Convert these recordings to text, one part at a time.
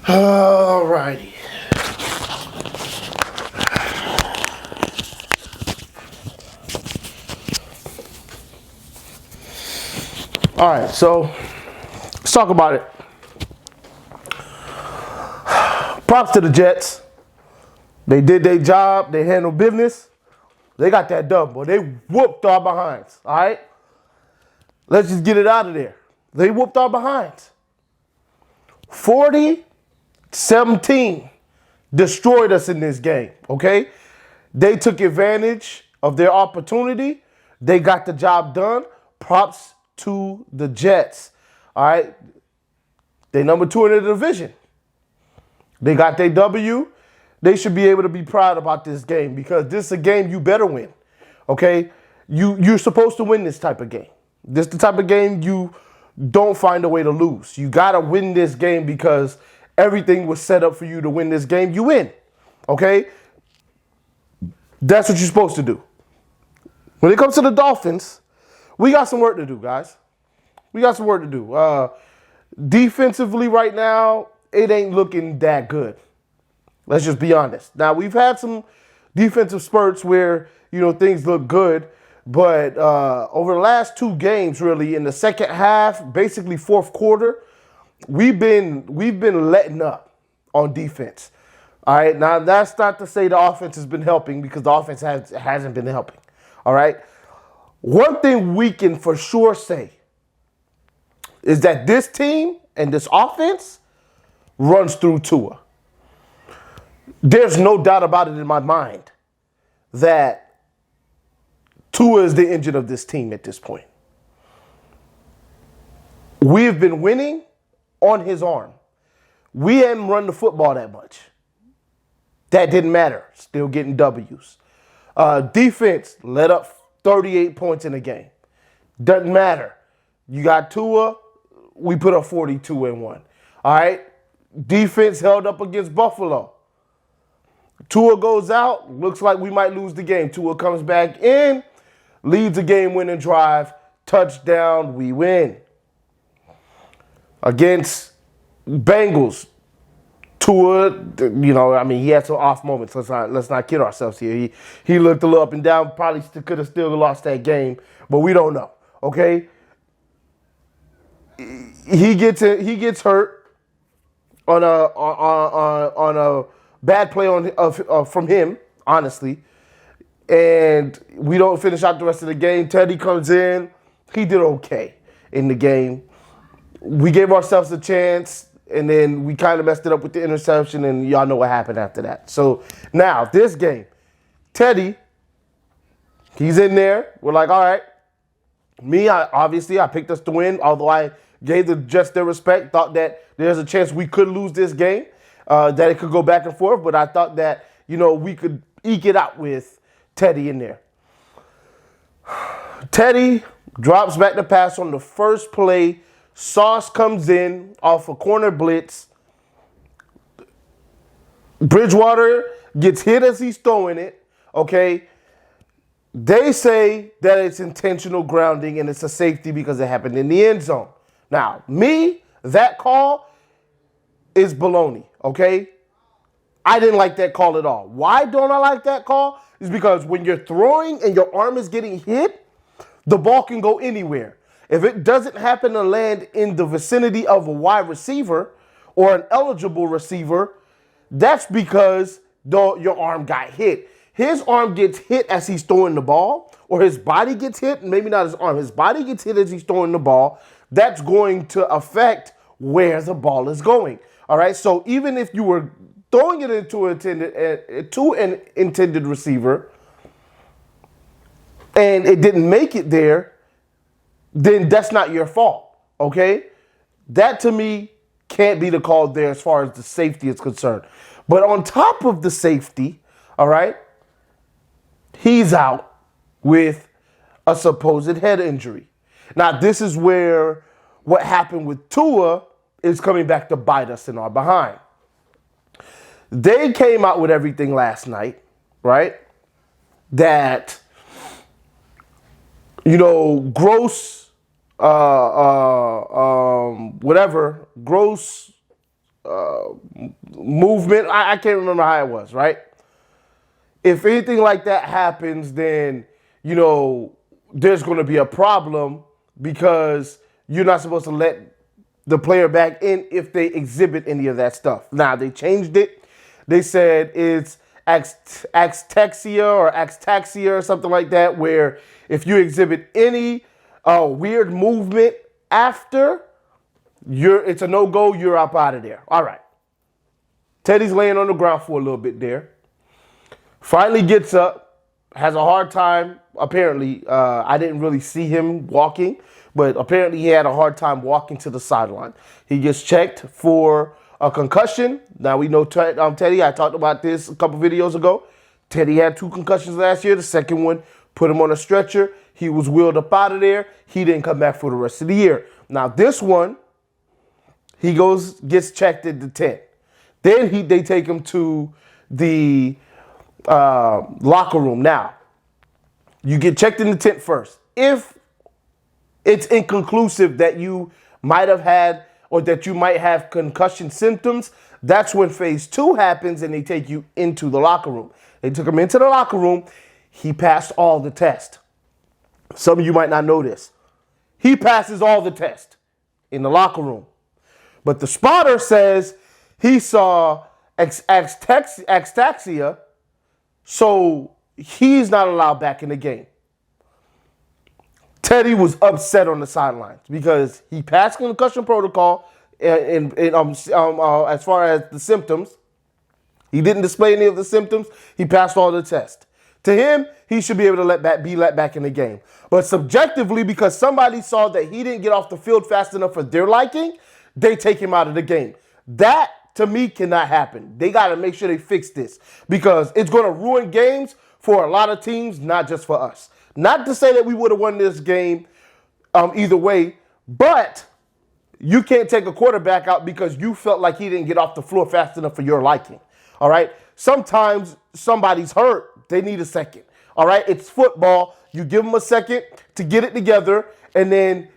All righty. All right, so let's talk about it. Props to the Jets. They did their job. They handled business. They got that dub, boy. They whooped our behinds, all right? Let's just get it out of there. They whooped our behinds. 40-17 destroyed us in this game, okay? They took advantage of their opportunity. They got the job done. Props to the Jets, all right? They number 2 in the division. They got their W. They should be able to be proud about this game because this is a game you better win, okay? You're supposed to win this type of game. This is the type of game you don't find a way to lose. You got to win this game because everything was set up for you to win this game. You win, okay? That's what you're supposed to do. When it comes to the Dolphins, we got some work to do, guys. We got some work to do. Defensively right now, it ain't looking that good. Let's just be honest. Now, we've had some defensive spurts where, things look good. But over the last 2 games, really, in the second half, basically fourth quarter, we've been letting up on defense. All right. Now, that's not to say the offense has been helping because the offense hasn't been helping. All right. One thing we can for sure say is that this team and this offense runs through Tua. There's no doubt about it in my mind that Tua is the engine of this team at this point. We've been winning on his arm. We hadn't run the football that much. That didn't matter. Still getting W's. Defense let up 38 points in a game. Doesn't matter. You got Tua, we put up 42-1. All right? Defense held up against Buffalo. Tua goes out, looks like we might lose the game. Tua comes back in, leads a game-winning drive, touchdown, we win. Against Bengals, Tua, he had some off moments. Let's not kid ourselves here. He looked a little up and down, probably could have still lost that game, but we don't know. Okay, he gets hurt on a bad play from him, honestly, and we don't finish out the rest of the game. Teddy comes in, he did okay in the game. We gave ourselves a chance, and then we kind of messed it up with the interception, and y'all know what happened after that. So now, this game, Teddy, he's in there. We're like, all right. I picked us to win, although I gave the Jets their respect, thought that there's a chance we could lose this game, that it could go back and forth, but I thought that, we could eke it out with Teddy in there. Teddy drops back the pass on the first play. Sauce comes in off a corner blitz. Bridgewater gets hit as he's throwing it, okay? They say that it's intentional grounding and it's a safety because it happened in the end zone. Now, that call is baloney, okay? I didn't like that call at all. Why don't I like that call? Is because when you're throwing and your arm is getting hit, the ball can go anywhere. If it doesn't happen to land in the vicinity of a wide receiver or an eligible receiver, that's because your arm got hit. His arm gets hit as he's throwing the ball, or his body gets hit, maybe not his arm. His body gets hit as he's throwing the ball. That's going to affect where the ball is going. All right, so even if you were throwing it to an intended receiver and it didn't make it there, then that's not your fault, okay? That, to me, can't be the call there as far as the safety is concerned. But on top of the safety, all right, he's out with a supposed head injury. Now, this is where what happened with Tua is coming back to bite us in our behind. They came out with everything last night, right? That, gross movement. I can't remember how it was, right? If anything like that happens, then, there's going to be a problem because you're not supposed to let the player back in if they exhibit any of that stuff. Now, they changed it. They said it's axtaxia or something like that, where if you exhibit any weird movement after, it's a no-go, you're up out of there. All right. Teddy's laying on the ground for a little bit there. Finally gets up, has a hard time. Apparently, I didn't really see him walking, but apparently he had a hard time walking to the sideline. He gets checked for a concussion. Now we know Teddy, I talked about this a couple videos ago. Teddy had 2 concussions last year. The second one put him on a stretcher. He was wheeled up out of there. He didn't come back for the rest of the year. Now this one, he gets checked at the tent. Then they take him to the locker room. Now, you get checked in the tent first. If it's inconclusive that you might have had or that you might have concussion symptoms, that's when phase 2 happens and they take you into the locker room. They took him into the locker room. He passed all the tests. Some of you might not know this. He passes all the tests in the locker room. But the spotter says he saw axtaxia, so he's not allowed back in the game. Teddy was upset on the sidelines because he passed concussion protocol as far as the symptoms. He didn't display any of the symptoms. He passed all the tests. To him, he should be able to be let back in the game. But subjectively, because somebody saw that he didn't get off the field fast enough for their liking, they take him out of the game. That, to me, cannot happen. They got to make sure they fix this because it's going to ruin games for a lot of teams, not just for us. Not to say that we would have won this game either way, but you can't take a quarterback out because you felt like he didn't get off the floor fast enough for your liking. All right? Sometimes somebody's hurt. They need a second. All right? It's football. You give them a second to get it together, and then,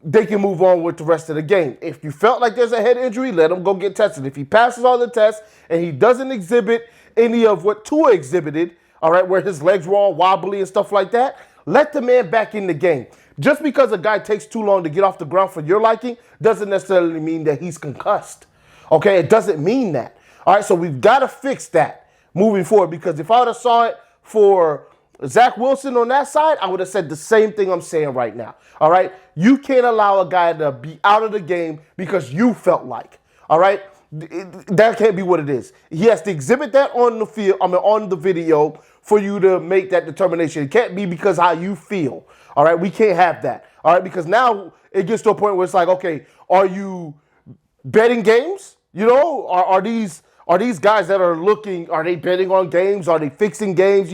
they can move on with the rest of the game. If you felt like there's a head injury, let him go get tested. If he passes all the tests and he doesn't exhibit any of what Tua exhibited, all right, where his legs were all wobbly and stuff like that, let the man back in the game. Just because a guy takes too long to get off the ground for your liking doesn't necessarily mean that he's concussed. Okay, it doesn't mean that. All right, so we've got to fix that moving forward because if I would have saw it for Zach Wilson on that side, I would have said the same thing I'm saying right now. All right, you can't allow a guy to be out of the game because you felt like. All right, that can't be what it is. He has to exhibit that on the field, on the video for you to make that determination. It can't be because how you feel. All right, we can't have that. All right, because now it gets to a point where it's like, okay, are you betting games? Are these guys that are looking, are they betting on games? Are they fixing games?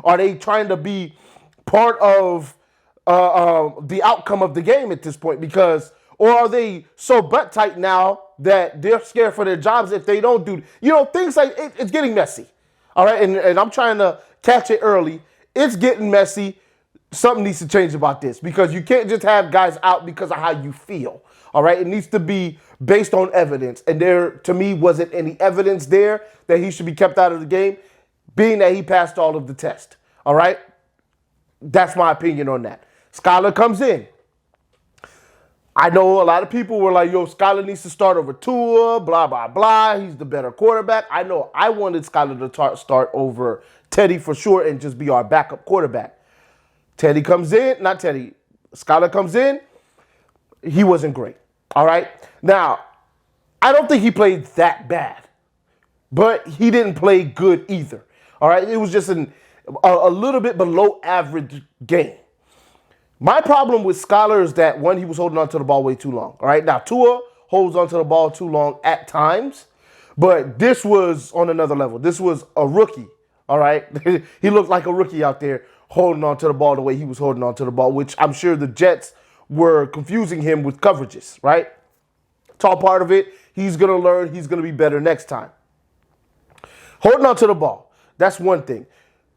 Are they trying to be part of the outcome of the game at this point? Or are they so butt tight now that they're scared for their jobs if they don't do, things like it's getting messy. All right, and I'm trying to catch it early. It's getting messy. Something needs to change about this because you can't just have guys out because of how you feel. All right, it needs to be based on evidence. And there, to me, wasn't any evidence there that he should be kept out of the game, being that he passed all of the tests. All right, that's my opinion on that. Skylar comes in. I know a lot of people were like, yo, Skylar needs to start over Tua, blah, blah, blah. He's the better quarterback. I know I wanted Skylar to start over Teddy for sure and just be our backup quarterback. Skylar comes in. He wasn't great. All right. Now, I don't think he played that bad, but he didn't play good either. All right. It was just a little bit below average game. My problem with Skylar is that, one, he was holding on to the ball way too long. All right. Now, Tua holds on to the ball too long at times, but this was on another level. This was a rookie. All right. He looked like a rookie out there holding on to the ball the way he was holding on to the ball, which I'm sure the Jets were confusing him with coverages, right? It's all part of it. He's going to learn. He's going to be better next time. Holding on to the ball. That's one thing.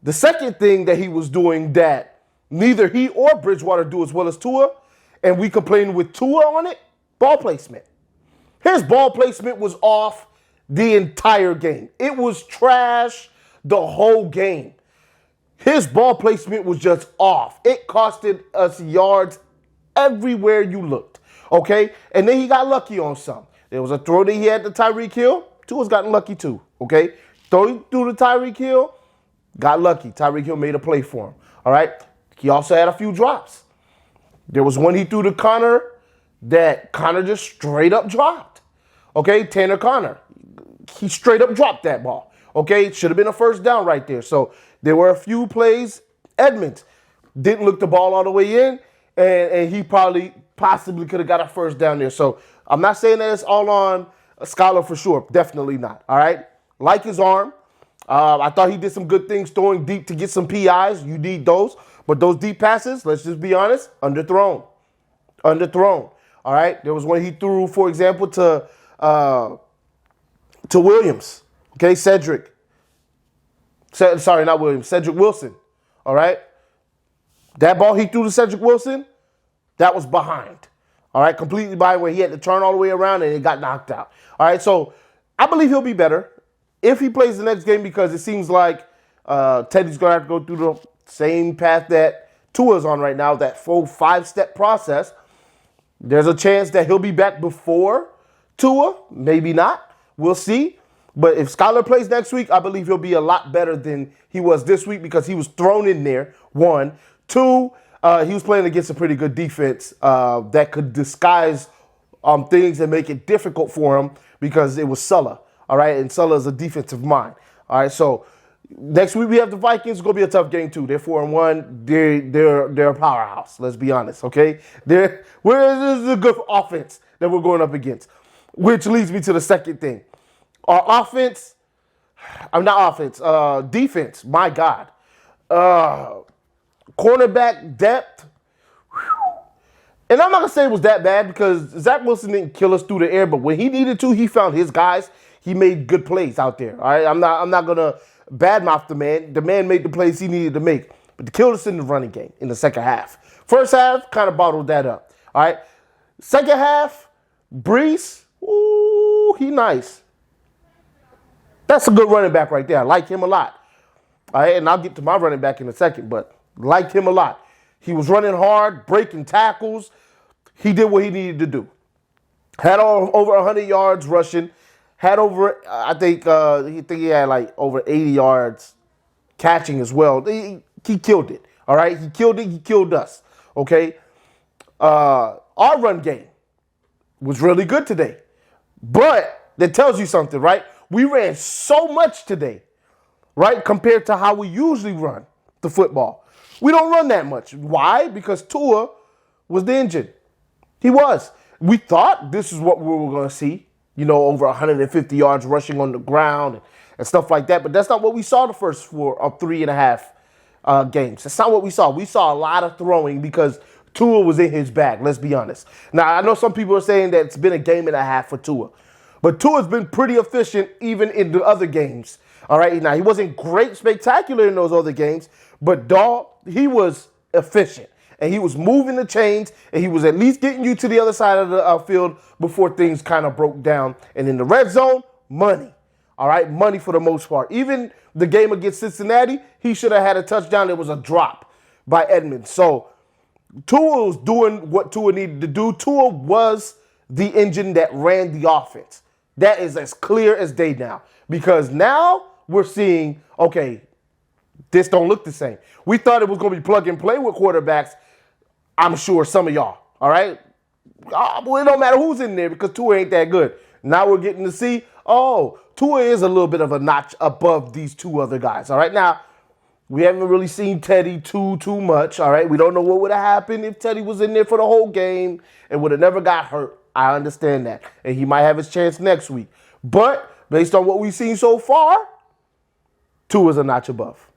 The second thing that he was doing that neither he or Bridgewater do as well as Tua, and we complain with Tua on it, ball placement. His ball placement was off the entire game. It was trash the whole game. His ball placement was just off. It costed us yards everywhere you looked. Okay? And then he got lucky on some. There was a throw that he had to Tyreek Hill. Tua's gotten lucky too. Okay? Throw through the Tyreek Hill. Got lucky. Tyreek Hill made a play for him. All right? He also had a few drops. There was one he threw to Connor that Connor just straight up dropped. Okay? Tanner Connor. He straight up dropped that ball. Okay? Should have been a first down right there. So there were a few plays. Edmonds didn't look the ball all the way in, and he possibly could have got a first down there. So I'm not saying that it's all on Skylar for sure. Definitely not. All right? Like his arm. I thought he did some good things throwing deep to get some PIs. You need those. But those deep passes, let's just be honest, underthrown. Underthrown. All right? There was one he threw, for example, to Williams. Okay? Cedric Wilson. All right? That ball he threw to Cedric Wilson, that was behind. All right? Completely behind where he had to turn all the way around and it got knocked out. All right? So I believe he'll be better if he plays the next game, because it seems like Teddy's going to have to go through the same path that Tua's on right now, that full 5-step process. There's a chance that he'll be back before Tua. Maybe not. We'll see. But if Skylar plays next week, I believe he'll be a lot better than he was this week, because he was thrown in there, 1. 2, he was playing against a pretty good defense that could disguise things and make it difficult for him, because it was Sulla. All right, and Sulla is a defensive mind. All right, so next week we have the Vikings. It's gonna be a tough game too. They're 4-1. They're a powerhouse. Let's be honest, okay? This is a good offense that we're going up against, which leads me to the second thing. Our defense. My God, cornerback depth. And I'm not gonna say it was that bad, because Zach Wilson didn't kill us through the air, but when he needed to, he found his guys. He made good plays out there. All right, I'm not gonna badmouth the man. The man made the plays he needed to make, but they killed us in the running game in the second half. First half kind of bottled that up. All right, second half, Brees, ooh, he nice. That's a good running back right there. I like him a lot. All right, and I'll get to my running back in a second, but liked him a lot. He was running hard, breaking tackles. He did what he needed to do. Had over 100 yards rushing. Had over, I think he had like over 80 yards catching as well. He killed it. All right, he killed it. He killed us. Okay. Our run game was really good today, but that tells you something, right? We ran so much today, right, compared to how we usually run the football. We don't run that much. Why? Because Tua was the engine. He was. We thought this is what we were going to see. Over 150 yards rushing on the ground and stuff like that. But that's not what we saw the first 3.5 games. That's not what we saw. We saw a lot of throwing because Tua was in his bag, let's be honest. Now, I know some people are saying that it's been a game and a half for Tua. But Tua's been pretty efficient even in the other games. All right, now he wasn't great, spectacular in those other games, but he was efficient. And he was moving the chains, and he was at least getting you to the other side of the field before things kind of broke down. And in the red zone, money. All right, money for the most part. Even the game against Cincinnati, he should have had a touchdown. It was a drop by Edmonds. So Tua was doing what Tua needed to do. Tua was the engine that ran the offense. That is as clear as day now. Because now we're seeing, okay, this don't look the same. We thought it was going to be plug and play with quarterbacks. I'm sure some of y'all, all right? Well, it don't matter who's in there because Tua ain't that good. Now we're getting to see, Tua is a little bit of a notch above these two other guys, all right? Now, we haven't really seen Teddy too much, all right? We don't know what would have happened if Teddy was in there for the whole game and would have never got hurt. I understand that. And he might have his chance next week. But based on what we've seen so far, Tua's a notch above.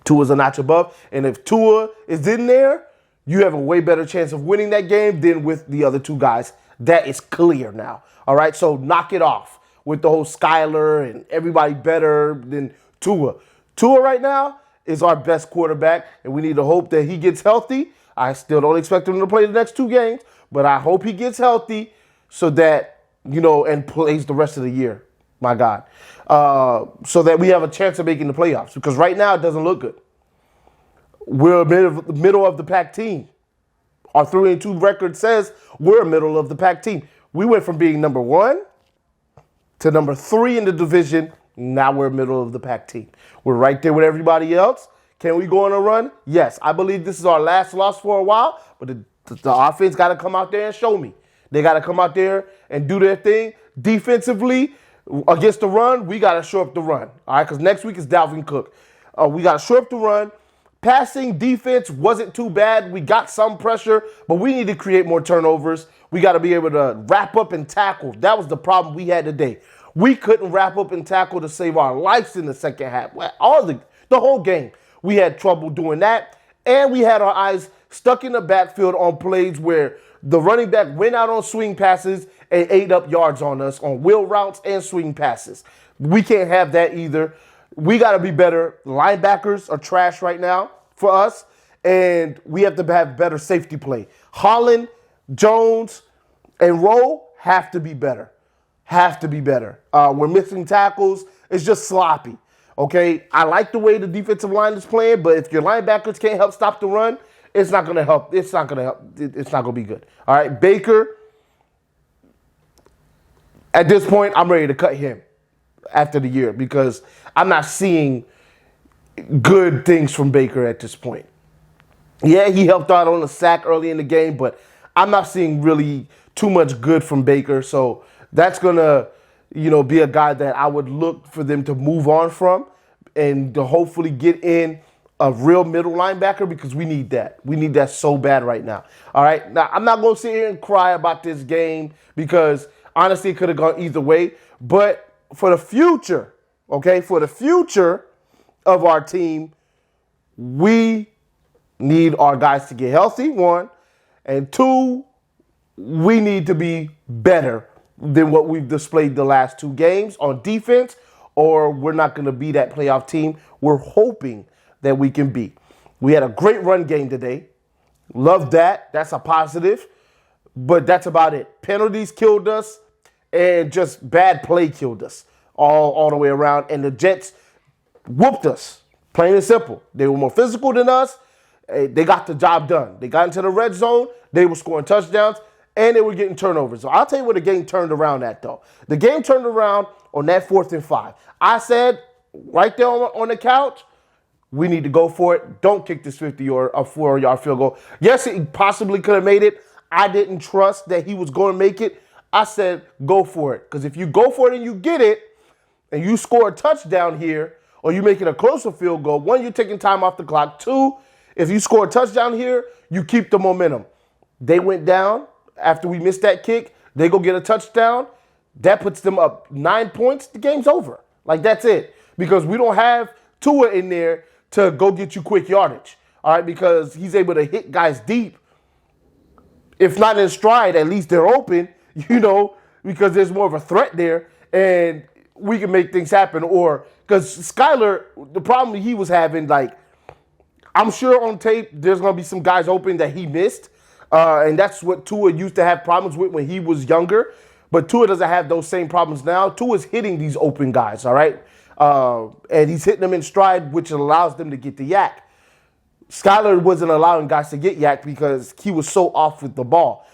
Tua's a notch above. And if Tua is in there, you have a way better chance of winning that game than with the other two guys. That is clear now. All right, so knock it off with the whole Skylar and everybody better than Tua. Tua right now is our best quarterback, and we need to hope that he gets healthy. I still don't expect him to play the next two games, but I hope he gets healthy so that and plays the rest of the year. My God. So that we have a chance of making the playoffs. Because right now it doesn't look good. We're a middle of the pack team. Our 3-2 record says we're a middle of the pack team. We went from being number 1 to number 3 in the division. Now we're a middle of the pack team. We're right there with everybody else. Can we go on a run? Yes. I believe this is our last loss for a while, but the offense got to come out there and show me. They got to come out there and do their thing. Defensively, against the run, we got to shore up the run. All right, because next week is Dalvin Cook. We got to shore up the run. Passing defense wasn't too bad. We got some pressure, but we need to create more turnovers. We got to be able to wrap up and tackle. That was the problem we had today. We couldn't wrap up and tackle to save our lives in the second half. The whole game, we had trouble doing that, and we had our eyes stuck in the backfield on plays where the running back went out on swing passes and ate up yards on us on wheel routes and swing passes. We can't have that either. We got to be better. Linebackers are trash right now for us, and we have to have better safety play. Holland, Jones, and Rowe have to be better. We're missing tackles. It's just sloppy. Okay, I like the way the defensive line is playing, but if your linebackers can't help stop the run, it's not going to help. It's not going to help. It's not going to be good. All right, Baker, at this point, I'm ready to cut him after the year because I'm not seeing good things from Baker at this point. Yeah, he helped out on a sack early in the game, but I'm not seeing really too much good from Baker. So that's going to, be a guy that I would look for them to move on from and to hopefully get in a real middle linebacker because we need that. We need that so bad right now. All right. Now, I'm not going to sit here and cry about this game because honestly, it could have gone either way. But for the future, for the future of our team, we need our guys to get healthy, 1. And 2, we need to be better than what we've displayed the last 2 games on defense, or we're not going to be that playoff team we're hoping that we can be. We had a great run game today. Love that. That's a positive. But that's about it. Penalties killed us, and just bad play killed us all the way around. And the Jets whooped us, plain and simple. They were more physical than us. They got the job done. They got into the red zone. They were scoring touchdowns, and they were getting turnovers. So I'll tell you where the game turned around at, though. The game turned around on that 4th and 5. I said right there on the couch, we need to go for it. Don't kick this 50 or a 4-yard field goal. Yes, he possibly could have made it. I didn't trust that he was going to make it. I said, go for it. Because if you go for it and you get it, and you score a touchdown here, or you make it a closer field goal, 1, you're taking time off the clock. 2, if you score a touchdown here, you keep the momentum. They went down after we missed that kick. They go get a touchdown. That puts them up 9 points. The game's over. Like, that's it. Because we don't have Tua in there to go get you quick yardage. All right, because he's able to hit guys deep. If not in stride, at least they're open, because there's more of a threat there. And we can make things happen. Or, because Skyler, the problem he was having, I'm sure on tape there's going to be some guys open that he missed. And that's what Tua used to have problems with when he was younger. But Tua doesn't have those same problems now. Tua's hitting these open guys, all right? And he's hitting them in stride, which allows them to get the yak. Skyler wasn't allowing guys to get yak because he was so off with the ball.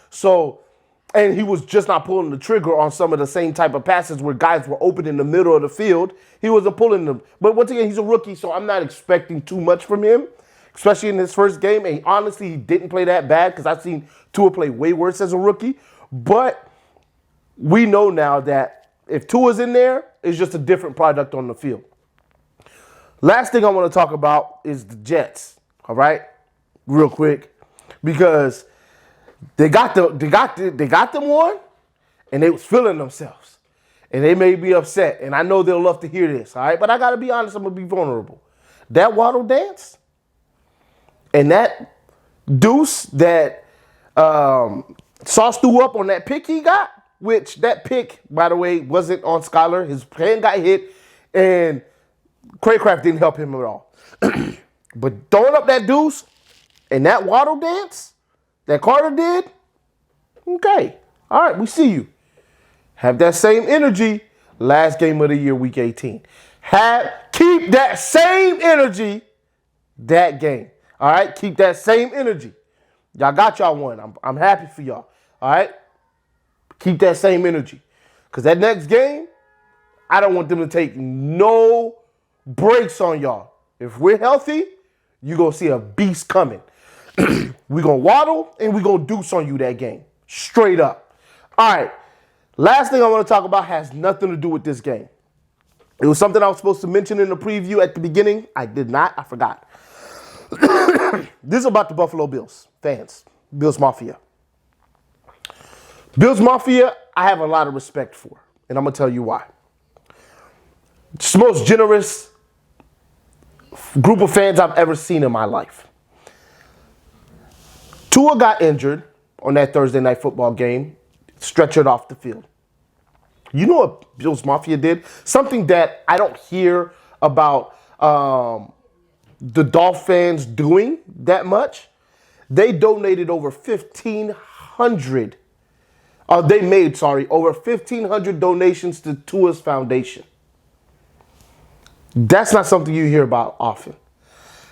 And he was just not pulling the trigger on some of the same type of passes where guys were open in the middle of the field. He wasn't pulling them. But once again, he's a rookie, so I'm not expecting too much from him, especially in his first game. And honestly, he didn't play that bad because I've seen Tua play way worse as a rookie. But we know now that if Tua's in there, it's just a different product on the field. Last thing I want to talk about is the Jets, all right? Real quick, because they got them one, and they was feeling themselves, and they may be upset, and I know they'll love to hear this, all right? But I got to be honest, I'm going to be vulnerable. That waddle dance and that deuce that Sauce threw up on that pick he got, which that pick, by the way, wasn't on Skyler. His hand got hit, and Craycraft didn't help him at all. But throwing up that deuce and that waddle dance that Carter did, okay. All right, we see you. Have that same energy last game of the year, week 18. Keep that same energy that game. All right? Keep that same energy. Y'all got y'all one. I'm happy for y'all. All right? Keep that same energy. Because that next game, I don't want them to take no breaks on y'all. If we're healthy, you're going to see a beast coming. We're going to waddle and we're going to deuce on you that game. Straight up. All right. Last thing I want to talk about has nothing to do with this game. It was something I was supposed to mention in the preview at the beginning. I did not. I forgot. This is about the Buffalo Bills fans. Bills Mafia. Bills Mafia, I have a lot of respect for. And I'm going to tell you why. It's the most generous group of fans I've ever seen in my life. Tua got injured on that Thursday night football game, stretchered off the field. You know what Bills Mafia did? Something that I don't hear about the Dolphins doing that much. They donated over 1,500. They made over 1,500 donations to Tua's foundation. That's not something you hear about often.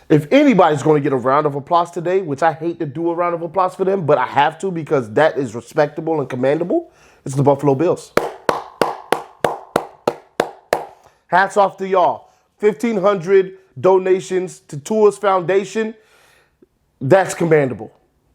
If anybody's going to get a round of applause today, which I hate to do a round of applause for them, but I have to because that is respectable and commendable, it's the Buffalo Bills. Hats off to y'all. 1,500 donations to Tua's foundation. That's commendable.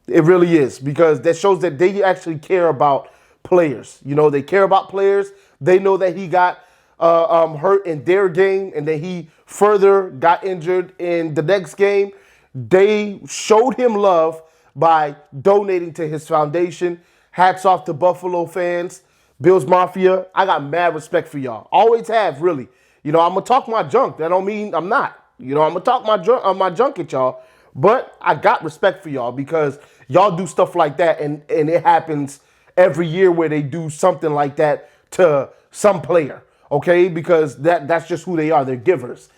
It really is, because that shows that they actually care about players. You know, they care about players. They know that he got hurt in their game and that he further got injured in the next game. They showed him love by donating to his foundation. Hats off to Buffalo fans. Bills Mafia, I got mad respect for y'all. Always have, really. You know, I'm going to talk my junk. That don't mean I'm not. You know, I'm going to talk my junk at y'all. But I got respect for y'all because y'all do stuff like that, and it happens every year where they do something like that to some player, okay? Because that's just who they are. They're givers.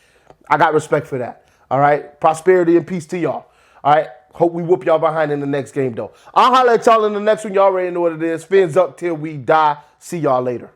I got respect for that, all right? Prosperity and peace to y'all, all right? Hope we whoop y'all behind in the next game, though. I'll holler at y'all in the next one. Y'all already know what it is. Fins up till we die. See y'all later.